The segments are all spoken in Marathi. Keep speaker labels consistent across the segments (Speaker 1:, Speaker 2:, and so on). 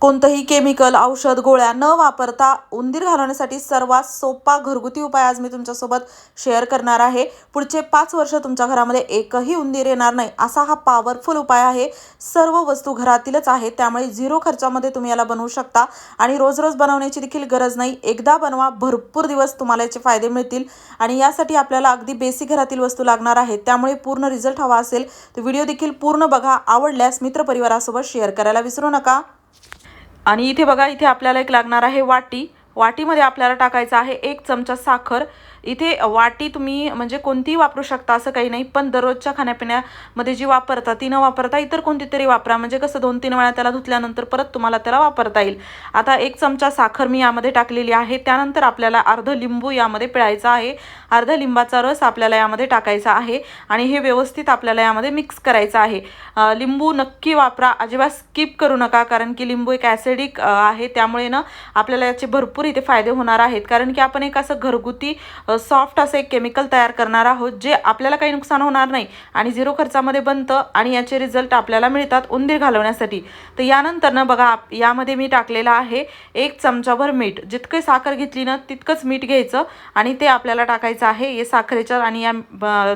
Speaker 1: कोणतंही केमिकल, औषध, गोळ्या न वापरता उंदीर घालवण्यासाठी सर्वात सोपा घरगुती उपाय आज मी तुमच्यासोबत शेअर करणार आहे. पुढचे 5 वर्ष तुमच्या घरामध्ये एकही उंदीर येणार नाही असा हा पॉवरफुल उपाय आहे. सर्व वस्तू घरातीलच आहेत, त्यामुळे 0 खर्चामध्ये तुम्ही याला बनवू शकता आणि रोज रोज बनवण्याची देखील गरज नाही. एकदा बनवा, भरपूर दिवस तुम्हाला याचे फायदे मिळतील आणि यासाठी आपल्याला अगदी बेसिक घरातील वस्तू लागणार आहेत. त्यामुळे पूर्ण रिझल्ट हवा असेल तर व्हिडिओ देखील पूर्ण बघा. आवडल्यास मित्रपरिवारासोबत शेअर करायला विसरू नका. आणि इथे बघा, इथे आपल्याला एक लागणार आहे वाटी. वाटीमध्ये आपल्याला टाकायचं आहे 1 चमचा साखर. इथे वाटी तुम्ही म्हणजे कोणतीही वापरू शकता, असं काही नाही, पण दररोजच्या खाण्यापिण्यामध्ये जी वापरता ती न वापरता इतर कोणती तरी वापरा, म्हणजे कसं 2-3 वेळा त्याला धुतल्यानंतर परत तुम्हाला त्याला वापरता येईल. आता 1 चमचा साखर मी यामध्ये टाकलेली आहे. त्यानंतर आपल्याला अर्ध लिंबू यामध्ये पिळायचा आहे. अर्ध लिंबाचा रस आपल्याला यामध्ये टाकायचा आहे आणि हे व्यवस्थित आपल्याला यामध्ये मिक्स करायचं आहे. लिंबू नक्की वापरा, अजिबात स्किप करू नका, कारण की लिंबू एक ॲसिडिक आहे. त्यामुळे ना आपल्याला याचे भरपूर इथे फायदे होणार आहेत, कारण की आपण एक असं घरगुती सॉफ्ट असं एक केमिकल तयार करणार आहोत जे आपल्याला काही नुकसान होणार नाही आणि 0 खर्चामध्ये बनतं आणि याचे रिझल्ट आपल्याला मिळतात उंदीर घालवण्यासाठी. तर यानंतर ना बघा, यामध्ये मी टाकलेलं आहे 1 चमचाभर मीठ. जितके साखर घेतली ना तितकंच मीठ घ्यायचं आणि ते आपल्याला टाकायचं आहे या साखरेच्या आणि या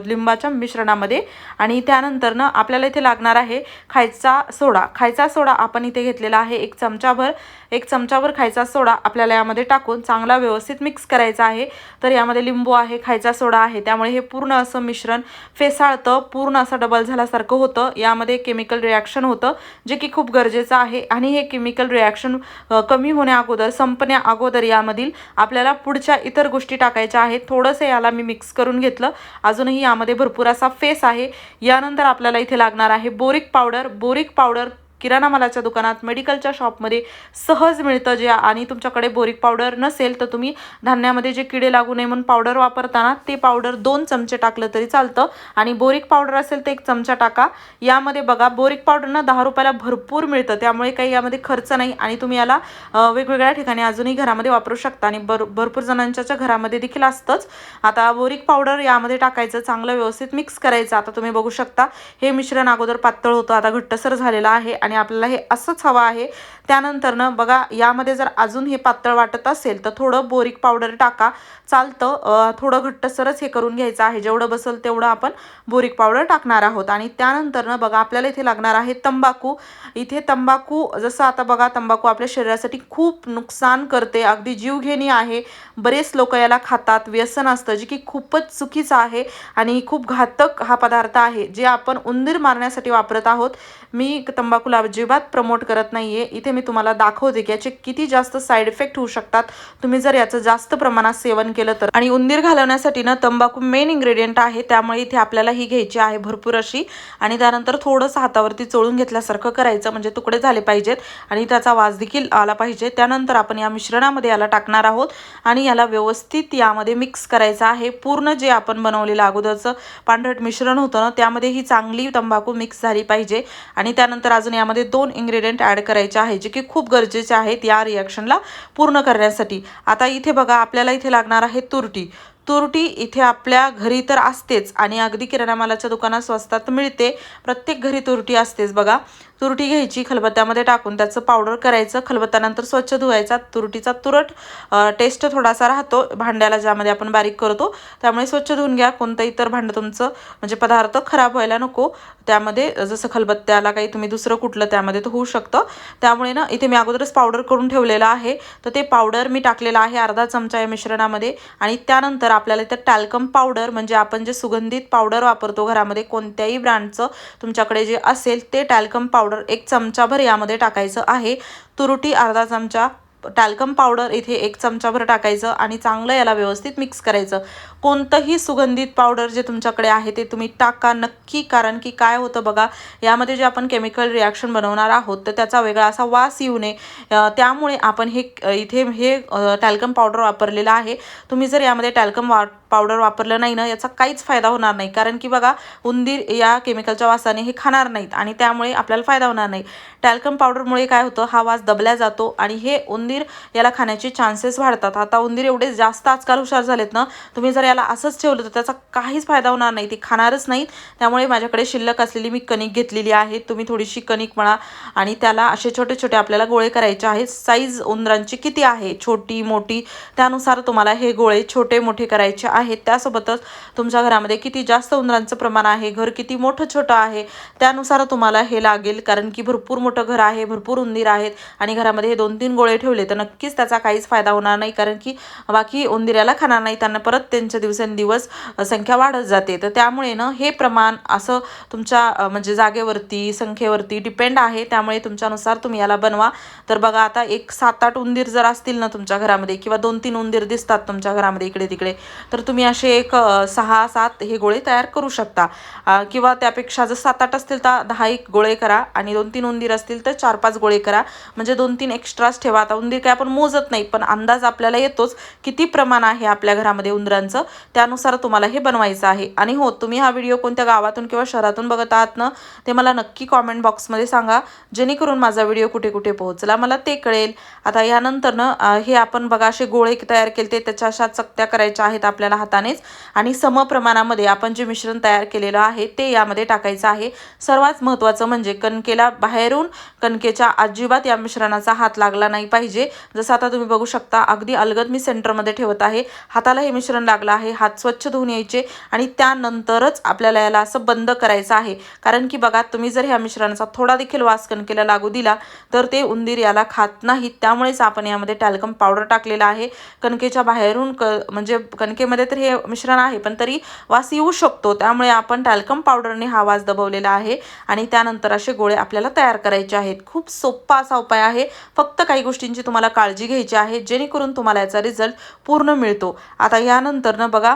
Speaker 1: लिंबाच्या मिश्रणामध्ये. आणि त्यानंतर ना आपल्याला इथे लागणार आहे खायचा सोडा. खायचा सोडा आपण इथे घेतलेला आहे 1 चमचाभर. 1 चमचाभर खायचा सोडा आपल्याला यामध्ये टाकून चांगला व्यवस्थित मिक्स करायचा आहे. तर यामध्ये लिंबू आहे, खायचा सोडा आहे, त्यामुळे हे पूर्ण असं मिश्रण फेसाळतं, पूर्ण असं डबल झाल्यासारखं होतं. यामध्ये केमिकल रिॲक्शन होतं जे की खूप गरजेचं आहे आणि हे केमिकल रिॲक्शन कमी होण्या अगोदर, संपण्या अगोदर यामधील आपल्याला पुढच्या इतर गोष्टी टाकायच्या आहेत. थोडंसं याला मी मिक्स करून घेतलं. अजूनही यामध्ये भरपूर असा फेस आहे. यानंतर आपल्याला इथे लागणार आहे बोरिक पावडर. बोरिक पावडर किराणा मालाच्या दुकानात, मेडिकलच्या शॉपमध्ये सहज मिळतं. जे आणि तुमच्याकडे बोरिक पावडर नसेल तर तुम्ही धान्यामध्ये जे किडे लागू नये म्हणून पावडर वापरताना ते पावडर 2 चमचे टाकलं तरी चालतं आणि बोरिक पावडर असेल तर 1 चमचा टाका. यामध्ये बघा, बोरिक पावडर ना 10 रुपयाला भरपूर मिळतं, त्यामुळे काही यामध्ये खर्च नाही आणि तुम्ही याला वेगवेगळ्या ठिकाणी अजूनही घरामध्ये वापरू शकता आणि भरपूर जणांच्या घरामध्ये देखील असतंच. आता बोरिक पावडर यामध्ये टाकायचं, चांगलं व्यवस्थित मिक्स करायचं. आता तुम्ही बघू शकता हे मिश्रण अगोदर पातळ होतं, आता घट्टसर झालेलं आहे आणि आपल्याला हे असंच हवं आहे. त्यानंतर ना बघा, यामध्ये जर अजून हे पातळ वाटत असेल तर थोडं बोरिक पावडर टाका, चालतं. थोडं घट्टसरच हे करून घ्यायचं आहे. जेवढं बसेल तेवढं आपण बोरिक पावडर टाकणार आहोत. आणि त्यानंतर ना बघा, आपल्याला इथे लागणार आहे तंबाखू. इथे तंबाखू, जसं आता बघा, तंबाखू आपल्या शरीरासाठी खूप नुकसान करते, अगदी जीवघेणी आहे. बरेच लोक याला खातात, व्यसन असतं, जे की खूपच चुकीचं आहे आणि खूप घातक हा पदार्थ आहे जे आपण उंदीर मारण्यासाठी वापरत आहोत. मी तंबाखूला अजिबात प्रमोट करत नाहीये. इथे मी तुम्हाला दाखवते की याचे किती जास्त साईड इफेक्ट होऊ शकतात तुम्ही जर याचं जास्त प्रमाणात सेवन केलं तर. आणि उंदीर घालवण्यासाठी ना तंबाखू मेन इन्ग्रेडियंट आहे, त्यामुळे इथे आपल्याला ही घ्यायची आहे भरपूर अशी. आणि त्यानंतर थोडंसं हातावरती चोळून घेतल्यासारखं करायचं, म्हणजे तुकडे झाले पाहिजेत आणि त्याचा वास देखील आला पाहिजे. त्यानंतर आपण या मिश्रणामध्ये याला टाकणार आहोत आणि याला व्यवस्थित यामध्ये मिक्स करायचं आहे. पूर्ण जे आपण बनवलेलं अगोदरचं पांढरट मिश्रण होतं ना त्यामध्ये ही चांगली तंबाखू मिक्स झाली पाहिजे. आणि त्यानंतर अजून यामध्ये 2 इन्ग्रेडियंट ॲड करायचे आहे जे की खूप गरजेचे आहेत या रिॲक्शनला पूर्ण करण्यासाठी. आता इथे बघा, आपल्याला इथे लागणार आहे तुरटी. तुरटी इथे आपल्या घरी तर असतेच आणि अगदी किराणा मालाच्या दुकानात स्वस्तात मिळते. प्रत्येक घरी तुरटी असतेच बघा. तुरटी घ्यायची, खलबत्त्यामध्ये टाकून त्याचं पावडर करायचं. खलबत्त्यानंतर स्वच्छ धुवायचा. तुरटीचा तुरट टेस्ट थोडासा राहतो भांड्याला ज्यामध्ये आपण बारीक करतो, त्यामुळे स्वच्छ धुवून घ्या. कोणतं इतर भांडं तुमचं म्हणजे पदार्थ खराब व्हायला नको त्यामध्ये, जसं खलबत्त्याला काही तुम्ही दुसरं कुठलं त्यामध्ये तर होऊ शकतं. त्यामुळे ना इथे मी अगोदरच पावडर करून ठेवलेलं आहे, तर ते पावडर मी टाकलेलं आहे अर्धा चमचा या मिश्रणामध्ये. आणि त्यानंतर आपल्याला इथं टॅल्कम पावडर, म्हणजे आपण जे सुगंधित पावडर वापरतो घरामध्ये कोणत्याही ब्रँडचं तुमच्याकडे जे असेल ते टॅल्कम पावडर 1 चमचाभर यामध्ये टाकायचं आहे. तुरटी अर्धा चमचा, टॅल्कम पावडर इथे 1 चमचाभर टाकायचं आणि चांगलं याला व्यवस्थित मिक्स करायचं. कोणतंही सुगंधित पावडर जे तुमच्याकडे आहे ते तुम्ही टाका नक्की, कारण की काय होतं बघा, यामध्ये जे आपण केमिकल रिॲक्शन बनवणार आहोत तर त्याचा वेगळा असा वास येऊ नये, त्यामुळे आपण इथे हे टॅल्कम पावडर वापरलेलं आहे. तुम्ही जर यामध्ये टॅल्कम पावडर वापरलं नाही ना याचा काहीच फायदा होणार नाही, कारण की बघा, उंदीर या केमिकलच्या वासाने हे खाणार नाहीत आणि त्यामुळे आपल्याला फायदा होणार नाही. टॅल्कम पावडरमुळे काय होतं, हा वास दबला जातो आणि हे उंदीर उंदीर याला खाण्याचे चान्सेस वाढतात. आता उंदीर एवढे जास्त आजकाल हुशार झालेत ना, तुम्ही जर याला असंच ठेवलं तर त्याचा काहीच फायदा होणार नाही, ती खाणारच नाहीत. त्यामुळे माझ्याकडे शिल्लक असलेली मी कणिक घेतलेली आहे. तुम्ही थोडीशी कणिक मळा आणि त्याला असे छोटे छोटे आपल्याला गोळे करायचे आहेत. साईज उंदरांची किती आहे, छोटी मोठी, त्यानुसार तुम्हाला हे गोळे छोटे मोठे करायचे आहेत. त्यासोबतच तुमच्या घरामध्ये किती जास्त उंदरांचं प्रमाण आहे, घर किती मोठं छोटं आहे, त्यानुसार तुम्हाला हे लागेल. कारण की भरपूर मोठं घर आहे, भरपूर उंदीर आहेत आणि घरामध्ये हे 2-3 गोळे ठेवले तर नक्कीच त्याचा काहीच फायदा होणार नाही. कारण की बाकी उंदीराला खाणार नाही, त्यांना परत त्यांच्या दिवसेंदिवस संख्या वाढत जाते. तर त्यामुळे ना हे प्रमाण असं तुमच्या म्हणजे जागेवरती, संख्येवरती डिपेंड आहे. त्यामुळे तुमच्यानुसार तुम्ही याला बनवा. तर बघा आता एक 7-8 उंदीर जर असतील ना तुमच्या घरामध्ये, किंवा 2-3 उंदीर दिसतात तुमच्या घरामध्ये इकडे तिकडे, तर तुम्ही असे एक 6-7 हे गोळे तयार करू शकता. किंवा त्यापेक्षा जर 7-8 असतील तर 10-1 गोळे करा आणि 2-3 उंदीर असतील तर 4-5 गोळे करा. म्हणजे 2-3 एक्स्ट्राच ठेवा. आता उंदीर काय आपण मोजत नाही, पण अंदाज आपल्याला येतोच किती प्रमाण आहे आपल्या घरामध्ये उंदरांचं, त्यानुसार तुम्हाला हे बनवायचं आहे. आणि हो, तुम्ही हा व्हिडिओ कोणत्या गावातून किंवा शहरातून बघत आहात ना, ते मला नक्की कॉमेंट बॉक्समध्ये सांगा, जेणेकरून माझा व्हिडिओ कुठे कुठे पोहोचला मला ते कळेल. आता यानंतर ना हे आपण बघा असे गोळे तयार केले, त्याच्या अशा चकत्या करायच्या आहेत आपल्याला हातानेच. आणि समप्रमाणामध्ये आपण जे मिश्रण तयार केलेलं आहे ते यामध्ये टाकायचं आहे. सर्वात महत्त्वाचं म्हणजे कणकेला बाहेरून कणकेच्या अजिबात या मिश्रणाचा हात लागला नाही पाहिजे. जसं आता तुम्ही बघू शकता, अगदी अलगद मी सेंटरमध्ये ठेवत आहे. हाताला हे मिश्रण लागलं आहे, हात स्वच्छ धुवून यायचे आणि त्यानंतरच आपल्याला याला असं बंद करायचं आहे. कारण की बघा, तुम्ही जर ह्या मिश्रणाचा थोडा देखील वास कणकेला लागू दिला तर ते उंदीर याला खात नाहीत. त्यामुळेच आपण यामध्ये टॅल्कम पावडर टाकलेला आहे. कणकेच्या बाहेरून म्हणजे कणकेमध्ये तर हे मिश्रण आहे, पण तरी वास येऊ शकतो. त्यामुळे आपण टॅल्कम पावडरने हा वास दबवलेला आहे. आणि त्यानंतर असे गोळे आपल्याला तयार करायचे आहेत. खूप सोपा असा उपाय आहे. फक्त काही गोष्टींची तुम्हाला काळजी घ्यायची आहे, जेणेकरून तुम्हाला याचा रिझल्ट पूर्ण मिळतो. आता यानंतर ना बघा,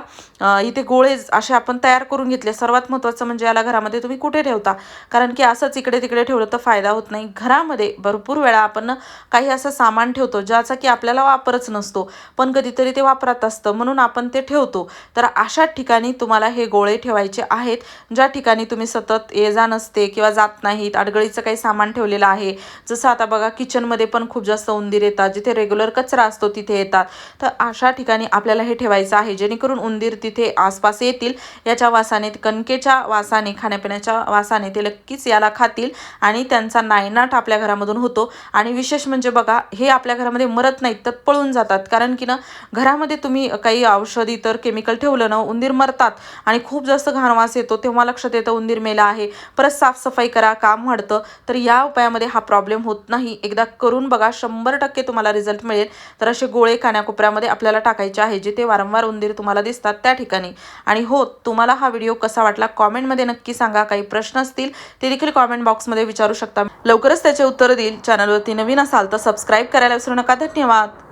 Speaker 1: इथे गोळे असे आपण तयार करून घेतले. सर्वात महत्त्वाचं म्हणजे याला घरामध्ये तुम्ही कुठे ठेवता, कारण की असंच इकडे तिकडे ठेवलं तर फायदा होत नाही. घरामध्ये भरपूर वेळा आपण काही असं सामान ठेवतो ज्याचा की आपल्याला वापरच नसतो, पण कधीतरी ते वापरात असतं म्हणून आपण ते ठेवतो. तर अशा ठिकाणी तुम्हाला हे गोळे ठेवायचे आहेत, ज्या ठिकाणी तुम्ही सतत ये जा नसते किंवा जात नाहीत. अडगळीचं काही सामान ठेवलेलं आहे, जसं आता बघा किचनमध्ये पण खूप जास्त उंदीर येतात, जिथे रेग्युलर कचरा असतो तिथे येतात. तर अशा ठिकाणी आपल्याला हे ठेवायचं आहे, जेणेकरून उंदीर तिथे आसपास येतील. याच्या वासाने, कणकेच्या वासाने, खाण्यापिण्याच्या वासाने ते नक्कीच याला खातील आणि त्यांचा नायनाट आपल्या घरामधून होतो. आणि विशेष म्हणजे बघा, हे आपल्या घरामध्ये मरत नाहीत तर पळून जातात. कारण की ना घरामध्ये तुम्ही काही औषध इतर केमिकल ठेवलं ना, उंदीर मरतात आणि खूप जास्त घाण वास येतो. तेव्हा लक्षात येतं उंदीर मेला आहे. परत साफसफाई करा, काम वाढतं. तर या उपायामध्ये हा प्रॉब्लेम होत नाही. एकदा करून बघा, 100% तुम्हाला रिझल्ट मिळेल. तर असे गोळे कानाकोपऱ्यामध्ये आपल्याला टाकायचे आहे, जिथे वारंवार उंदीर तुम्हाला दिसतात त्या ठिकाणी. आणि हो, तुम्हाला हा व्हिडिओ कसा वाटला कॉमेंटमध्ये नक्की सांगा. काही प्रश्न असतील ते देखील कॉमेंट बॉक्समध्ये विचारू शकता. लवकरच त्याचे उत्तर देईल. चॅनलवरती नवीन असाल तर सबस्क्राईब करायला विसरू नका. धन्यवाद.